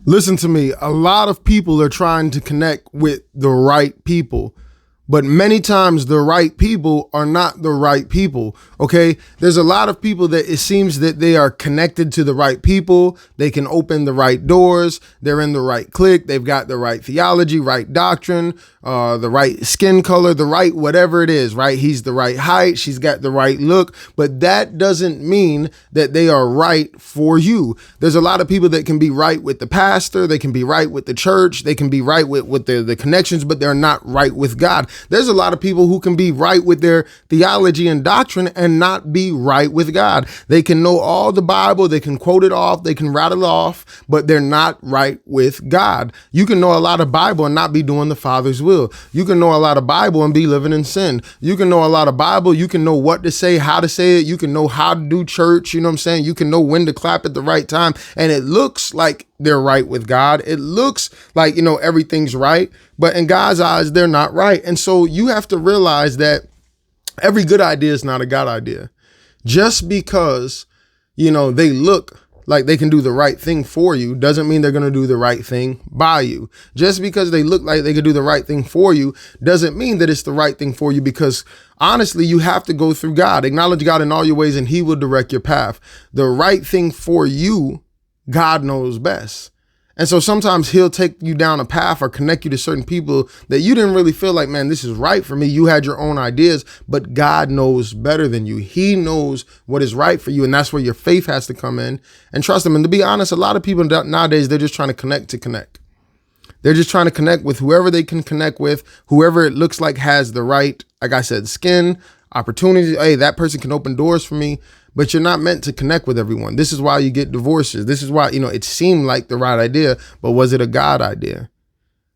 Listen to me. A lot of people are trying to connect with the right people, but many times the right people are not the right people. Okay. There's a lot of people that it seems that they are connected to the right people. They can open the right doors. They're in the right clique. They've got the right theology, right doctrine, the right skin color, the right, whatever it is, right? He's the right height. She's got the right look, but that doesn't mean that they are right for you. There's a lot of people that can be right with the pastor. They can be right with the church. They can be right with the connections, but they're not right with God. There's a lot of people who can be right with their theology and doctrine and not be right with God. They can know all the Bible, they can quote it off, they can rattle it off, but they're not right with God. You can know a lot of Bible and not be doing the Father's will. You can know a lot of Bible and be living in sin. You can know a lot of Bible, you can know what to say, how to say it, you can know how to do church, you know what I'm saying? You can know when to clap at the right time, and it looks like they're right with God. It looks like, everything's right, but in God's eyes, they're not right. And so you have to realize that every good idea is not a God idea. Just because, they look like they can do the right thing for you doesn't mean they're going to do the right thing by you. Just because they look like they could do the right thing for you doesn't mean that it's the right thing for you, because honestly, you have to go through God. Acknowledge God in all your ways and he will direct your path. The right thing for you, God knows best. And so sometimes he'll take you down a path or connect you to certain people that you didn't really feel like, man, this is right for me. You had your own ideas, but God knows better than you. He knows what is right for you. And that's where your faith has to come in and trust him. And to be honest, a lot of people nowadays, they're just trying to connect. They're just trying to connect with whoever they can connect with, whoever it looks like has the right, like I said, skin, opportunity. Hey, that person can open doors for me. But you're not meant to connect with everyone. This is why you get divorces. This is why, it seemed like the right idea, but was it a God idea?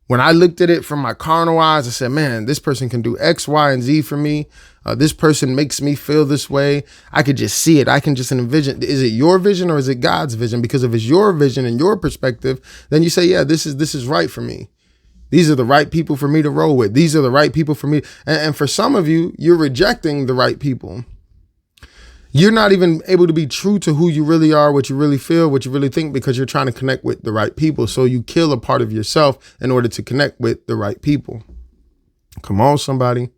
When I looked at it from my carnal eyes, I said, man, this person can do X, Y, and Z for me. This person makes me feel this way. I could just see it. I can just envision. Is it your vision or is it God's vision? Because if it's your vision and your perspective, then you say, yeah, this is right for me. These are the right people for me to roll with. These are the right people for me. And for some of you, you're rejecting the right people. You're not even able to be true to who you really are, what you really feel, what you really think, because you're trying to connect with the right people. So you kill a part of yourself in order to connect with the right people. Come on, somebody.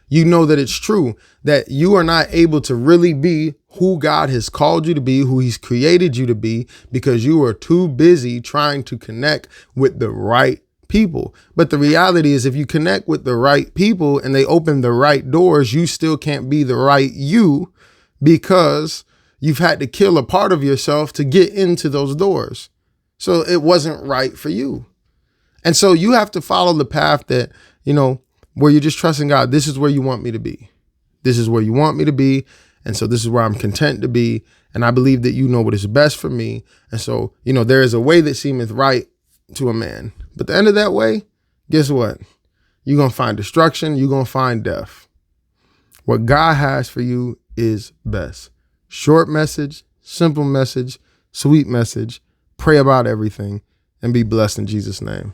You know that it's true that you are not able to really be who God has called you to be, who he's created you to be, because you are too busy trying to connect with the right people. But the reality is, if you connect with the right people and they open the right doors, you still can't be the right you, because you've had to kill a part of yourself to get into those doors. So it wasn't right for you. And so you have to follow the path that, where you're just trusting God. This is where you want me to be. This is where you want me to be. And so this is where I'm content to be. And I believe that you know what is best for me. And so, there is a way that seemeth right to a man. But the end of that way, guess what? You're going to find destruction. You're going to find death. What God has for you is best. Short message, simple message, sweet message. Pray about everything and be blessed in Jesus' name.